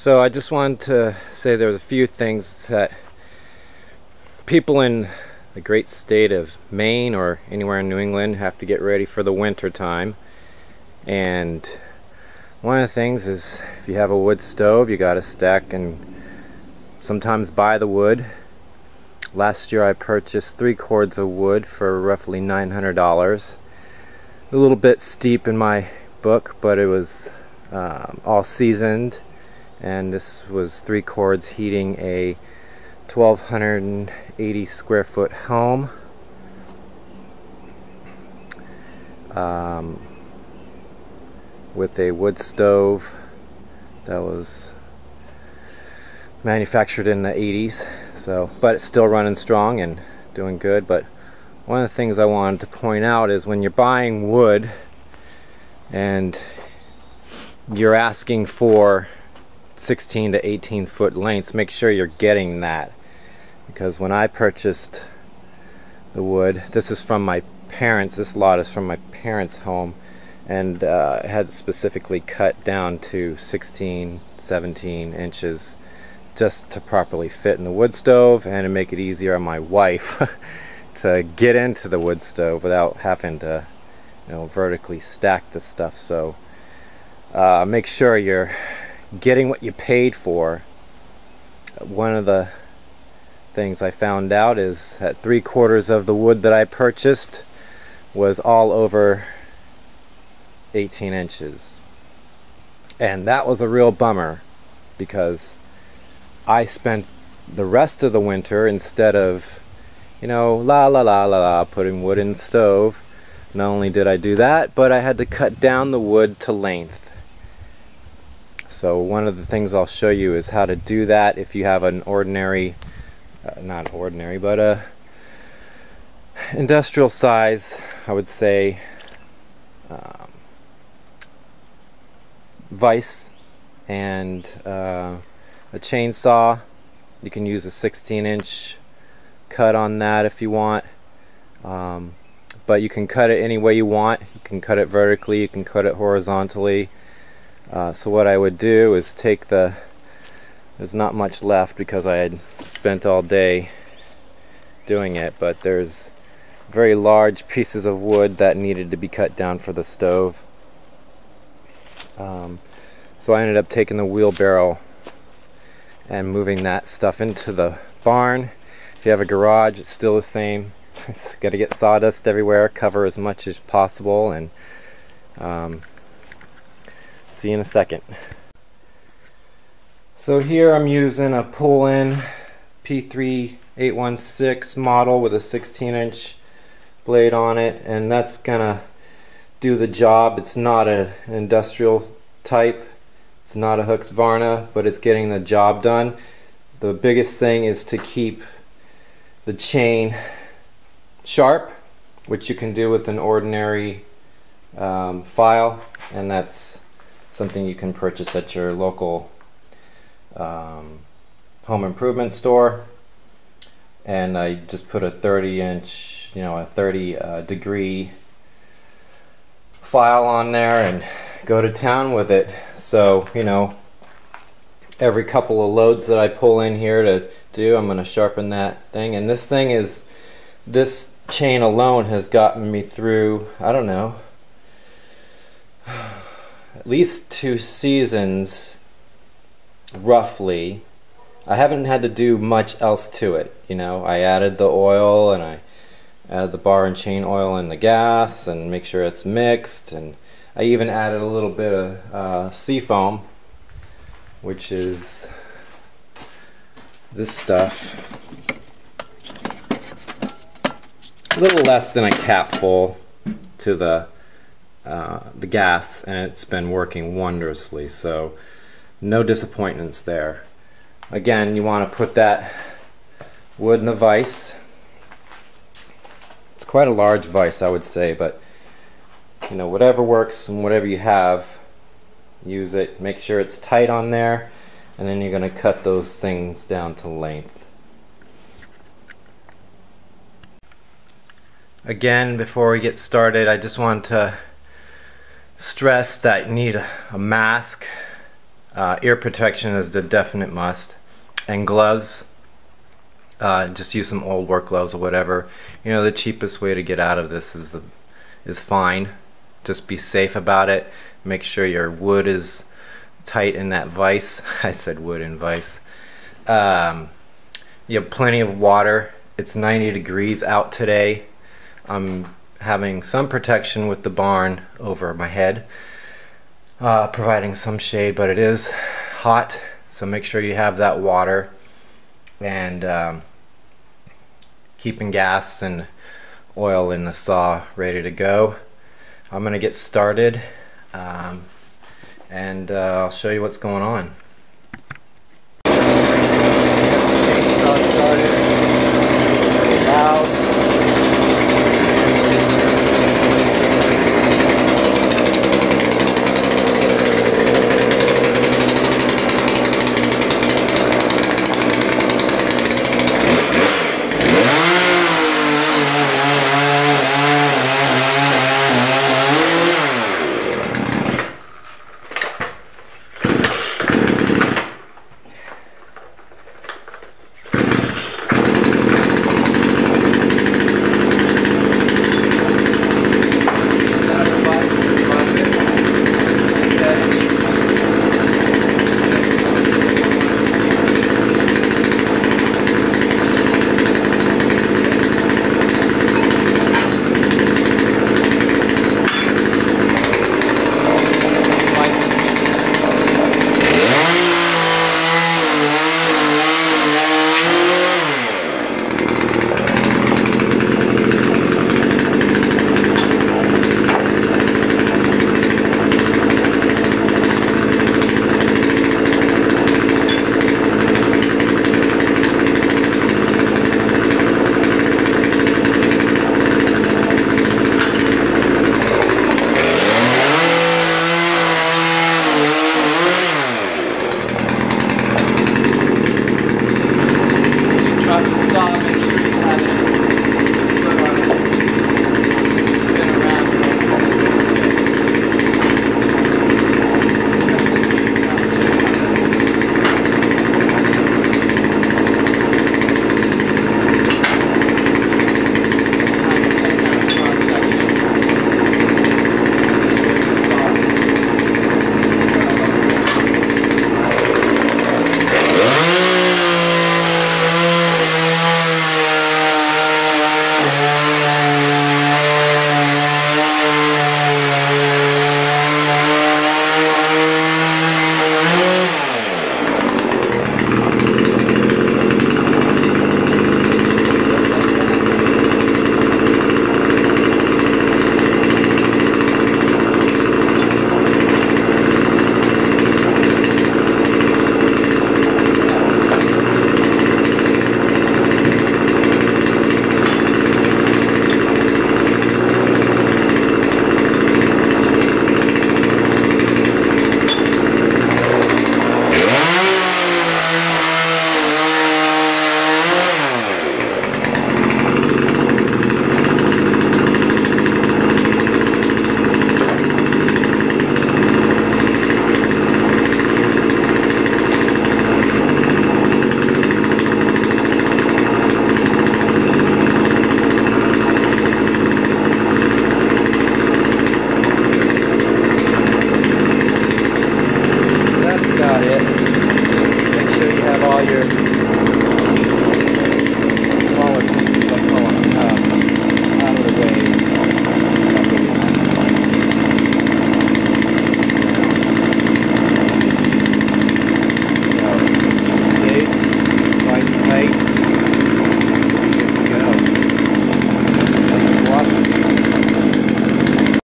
So I just wanted to say there's a few things that people in the great state of Maine or anywhere in New England have to get ready for the winter time. And one of the things is, if you have a wood stove, you got to stack and sometimes buy the wood. Last year I purchased 3 cords of wood for roughly $900. A little bit steep in my book, but it was all seasoned, and this was 3 cords heating a 1,280 square foot home. With a wood stove that was manufactured in the 80s, but it's still running strong and doing good. But one of the things I wanted to point out is, when you're buying wood and you're asking for 16 to 18 foot lengths, make sure you're getting that, because when I purchased the wood, this is from my parents, this lot is from my parents' home, and I had specifically cut down to 16, 17 inches just to properly fit in the wood stove and to make it easier on my wife to get into the wood stove without having to, vertically stack the stuff. So make sure you're getting what you paid for. One of the things I found out is that 3/4 of the wood that I purchased was all over 18 inches, and that was a real bummer, because I spent the rest of the winter, instead of putting wood in the stove, not only did I do that, but I had to cut down the wood to length. So one of the things I'll show you is how to do that if you have an ordinary, not ordinary, but a industrial size, I would say, vise and a chainsaw. You can use a 16-inch cut on that if you want, but you can cut it any way you want. You can cut it vertically, you can cut it horizontally. So what I would do is take there's not much left because I had spent all day doing it, but there's very large pieces of wood that needed to be cut down for the stove. So I ended up taking the wheelbarrow and moving that stuff into the barn. If you have a garage, it's still the same. It's got to get sawdust everywhere, cover as much as possible, and see you in a second. So here I'm using a pull-in P3816 model with a 16-inch blade on it, and that's gonna do the job. It's not an industrial type, it's not a Husqvarna, but it's getting the job done. The biggest thing is to keep the chain sharp, which you can do with an ordinary file, and that's something you can purchase at your local home improvement store. And I just put a 30-inch, a 30 degree file on there and go to town with it. So every couple of loads that I pull in here to do, I'm going to sharpen that thing. And this chain alone has gotten me through, I don't know, at least 2 seasons roughly. I haven't had to do much else to it. I added the oil, and I added the bar and chain oil and the gas, and make sure it's mixed, and I even added a little bit of seafoam, which is this stuff, a little less than a capful to the gas, and it's been working wondrously, so no disappointments there. Again, you want to put that wood in the vise. It's quite a large vise, I would say, but whatever works and whatever you have, use it. Make sure it's tight on there, and then you're going to cut those things down to length. Again, before we get started, I just want to stress that you need a mask Ear protection is the definite must, and gloves. Just use some old work gloves or whatever. You know, the cheapest way to get out of this is fine. Just be safe about it. Make sure your wood is tight in that vise. I said wood and vise. You have plenty of water. It's 90 degrees out today. I'm having some protection with the barn over my head, providing some shade, but it is hot, so make sure you have that water, and keeping gas and oil in the saw ready to go. I'm gonna get started, and I'll show you what's going on.